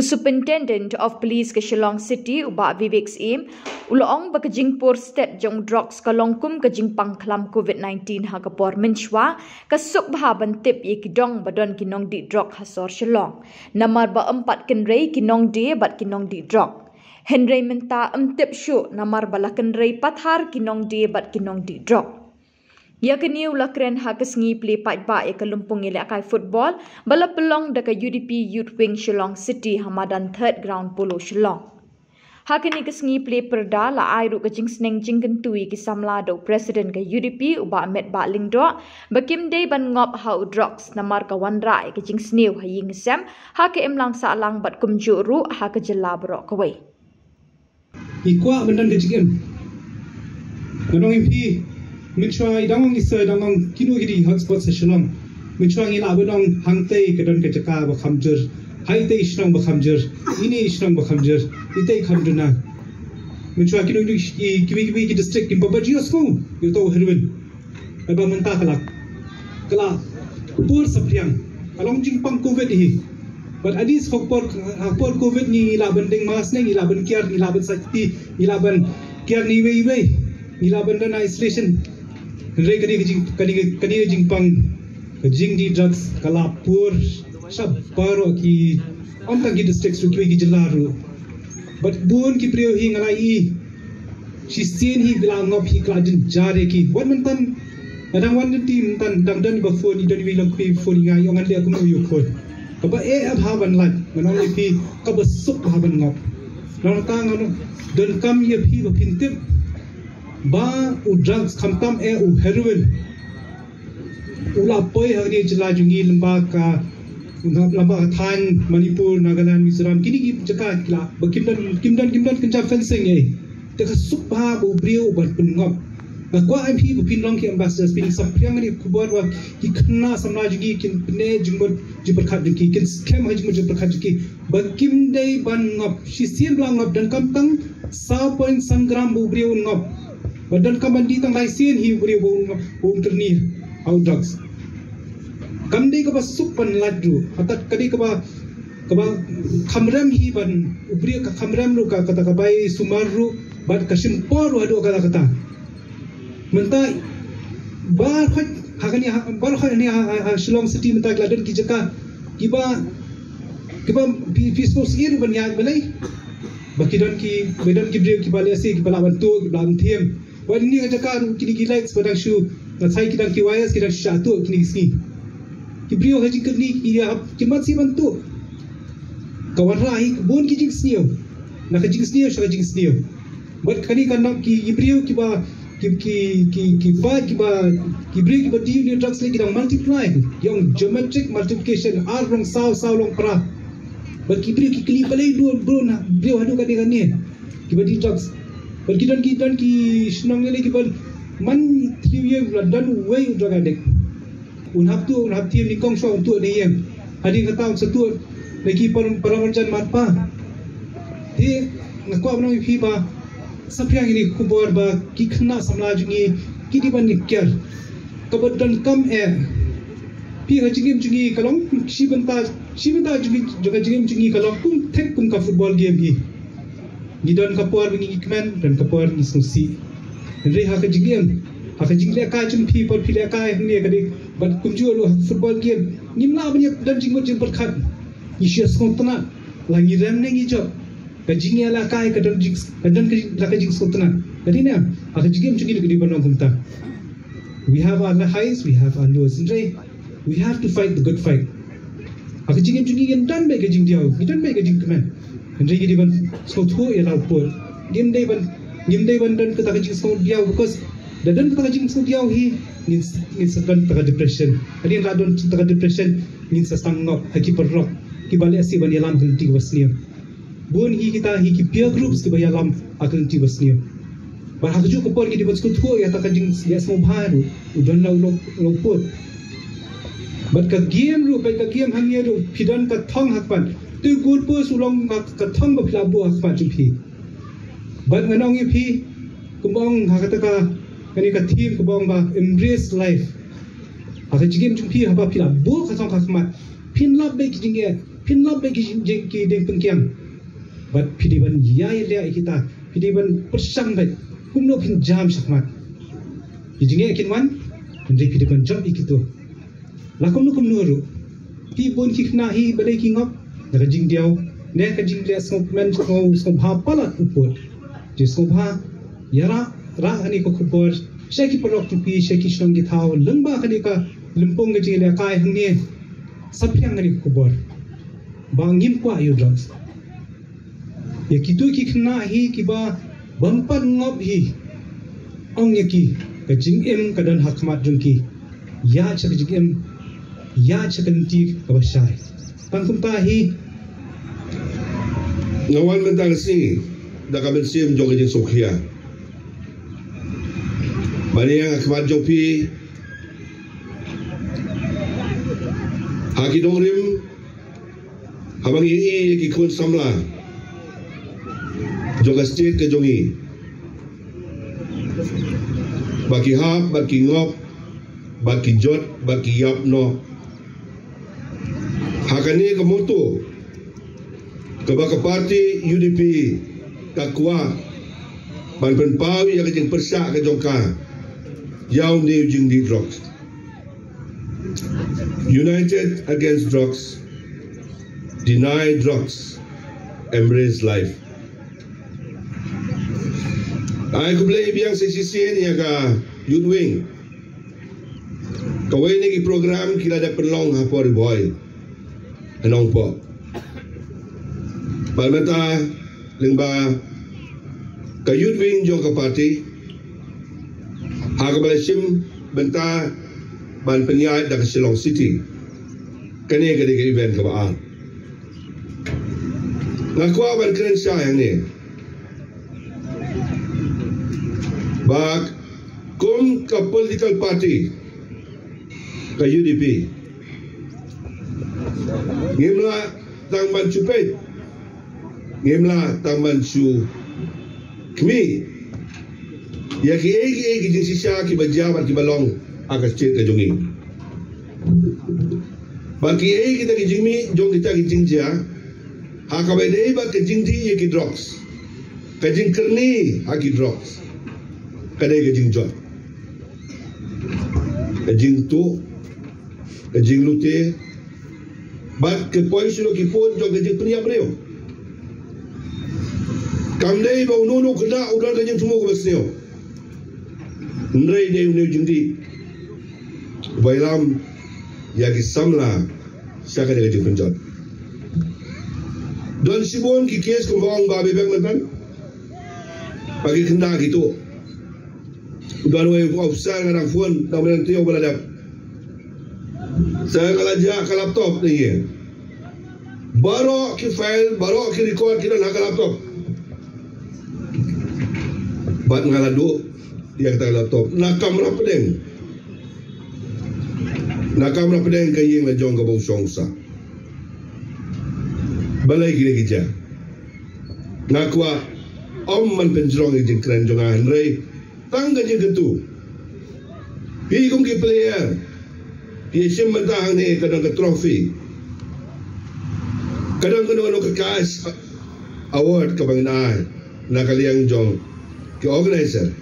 Superintendent of Police ke Shillong City ubah Vivek Syiem ulong ba ke Jingpur Sted jong drugs ka longkum ke Jingpang Khlam COVID-19 ha kapor menchwa ka suk bah bantip ye kidong badon kinong di drug hasor Shillong namar ba 4 kenrei kinong di bat kinong di drug Henry menta tip shu namar bala kenrei pathar kinong di bat kinong di drug Ya kini ulakren ha kesngi play Peit ba ya kelumpung ile akai football bala pelong deka UDP Youth Wing Shillong City hamadan third ground polo Shillong. Ha kini kesngi play perda la ai ru kejing sneng jingken tui ki samla do president ke UDP uba met ba lingdo bakim day ban ngop ha drugs namar ka wanra kejing snew ha ying sem ha ke emlang sa lang bat kumju ru ha ke jela bro kawai. Ikwa bendan kejing Menong impi Mencuai dangong isa dangong kinu gidi hotspot sa Shillong. Mencuai ila benong hangtei kedon kejaka bakhamjer. Haitei Shillong bakhamjer. Ini Shillong bakhamjer. Itei khamjuna. Mencuai kinu kiwi ki district kim babajios ko. Yuto heroin. Aba mentah kala pur sapriang. Along jingpang COVID hi. But adis hokpor COVID ni ila bending mas neng ila ben kiar ila ben sakti ila ben kiar ni wei. Ila ben dan isolation. Henry kani jingpang jing di drugs kala pur sab paro ki onta ki district su ki jelaru but bun ki priyo hi ngalai si sen hi bilang ngop hi klajin jare ki wan mentan adang wan team tan dang dan ba phone idon wi lang pi phone ngai yong ande aku yu khoi ba e abhaban lat manong pi ka ba sup haban ngop nang tang anu dan kam ye pi ba pintip ba u drugs khamtam u heroin ula poi hari jela jungi lamba ka than Manipur Nagaland Mizoram kini ki jaka kila ba kimdan kenja fencing ye te ka supa bu brio bat pengop ba kwa mp bu pinlong ki ambassadors pin sapriang ni kubar wa ki khna samna jungi kin pne jingbo jibar khat jungi kin scam ha jingbo jibar khat jungi ba kimdei ban ngop si siem lang ngop dan kamtang 0.1 gram bu brio ngop badan kamandi tang laisen hi buri bung terni au drugs kamdei ka basuk pan ladu hatat kadi ka ba khamram hi ban ubri ka khamram lu ka kata ka bai sumaru bad ka simpor adu kata menta bar khot hagani bar khot ni Shillong City menta gladen ki jaka kiba peaceful sir ban ya balai bakidon ki bedan ki bri ki balasi ki bala bantu ki bala thiem wan ni jaka kini ki likes padang shu sai ki dang ki wires ki dang shatu kini ski ki brio haji kini ki ki mat si bantu kawan rahi bon ki jing snio na ka jing snio shaka jing snio bat kani kan ki brio ki ba ki brio ki ba di drugs le ki dang multiply yang geometric multiplication r long sao long pra bat ki brio ki kli balai do bro na brio hadu ka ni ki ba di drugs but kita ki senang ni kita man 3 year dan way jaga dek unhap tiam ni kong so untuk ni yang hadi kata satu lagi paramarjan matpa he ngakwa bno phi ba sapriang ini kubor ba ki khna samla jungi ki di ban nikyar kabadan kam pi hajingim jungi kalong shibanta jungi jaga jingim jungi kalong kum thek kum ka football game hi Gidon kapor bingi ikman dan kapor ni susi. Henry haka jingiem ka jum people pile ka ni kadi bat kumju lo football game. Nimla banyak dan jingmo jing perkhat. Isyas kontana langi ram ne ngi job. Ka jingya la ka dan jing la ka jing kontana. Kadi ne haka jingiem jungi kadi banong kumta. We have our highs, we have our lows. Henry, we have to fight the good fight. Haka jingiem jungi yan dan ba ka jing diaw. Gidan ba ka jing keman. Henry jadi ban soto ya lapor. Game day ban dan kita kajing so dia because dan kita kajing so dia hi ni sekan taka depression. Adi radon taka depression ni sastangop haki perrok. Ki bale asi ban yalam kelti wasnia. Bun hi kita hi ki peer groups ki bayalam akelti wasnia. Ba haju ko por ki di ban soto ya taka kajing ya smo baru udan lapor. But ka game ru ka game hangye ru pidan ka thong hakpan tu good po sulong ka thong ba phlabu akpa chupi ban nganong ipi kumbong hakata ka kani ka thim kumbong ba embrace life aka jigim chupi haba phlabu ka thong ka khmat pin lab be kijinge pinlap bagi ki deng pengkiang bat pidiban yai le kita pidiban persang bat kumno pin jam sakmat jinge kinwan ndri pidiban job ikitu lakum nukum nuru pi bon kikna hi balai kingop daga jing diaw ne ka jing le sopmen ko sobha pala upot je sobha yara ra ani ko khubor sheki parok tu pi sheki shong gi thau lengba kani ka limpong ge le kai hangni saphyang ani khubor bangim kwa yu drugs ye kitu kikna hi kiba bampan ngop hi ong ye ki ka jing em ka dan hakmat jungki ya chak jing em ya chakanti ka basai pangkum ta hi ngawan mentang si da ka ben Syiem jong jing sokhia mani yang akmat jopi haki dongrim habang i ki kun samla joga Sted ke jongi baki hap baki ngop baki jot baki yap no hakani ke moto ke baka parti UDP kakwa ban pen pau ya ke jing persa ke jongka yaw ne jing di drugs united against drugs deny drugs embrace life ai ku play biang CCC ni aga youth wing kawai ni program kila ada penlong ha por boy anong po balmata lingba ka youth wing jo ka party ha ka balasim benta ban penyai da Shillong city kani ga de event ka ba ngakwa ban kren sha yang ni bak kum ka political party ka UDP ngimla tang ban chu Peit ngimla tang ban chu kmi ya ki egi jing sisa ki bajabat ki balong aga Sted ka jongi baki egi ta ki jingmi jong kita ki jingja ha ka ba dei ba ki jingti ye ki drugs ka jing kerni ha ki drugs ka dei ka jing jot ka jing tu ka jing lute bat ke poi sulo ki pon jong ka jing penia breo kam dei ba unu kena udan ka jing semua ko basneo ndrei dei ne jingdi bailam ya ki samla saka de jing penjot don sibon ki kes ko bawang ba bebek mantan pagi kena gitu udan we officer ngarang phone da men tio baladap saya kalaja ka laptop ni baro ki file baro ki record ki na ka laptop bat ngaladu yang tak laptop na kamera pedeng kayeng la jong ka bau songsa balai gini gija ngakwa om man penjrong jing kren jong Henry tangga jing gentu pi kum ki player pi Syiem mentang ni kadang ke trofi kadang ke kas award ka banginaan na kaliang jong ki organizer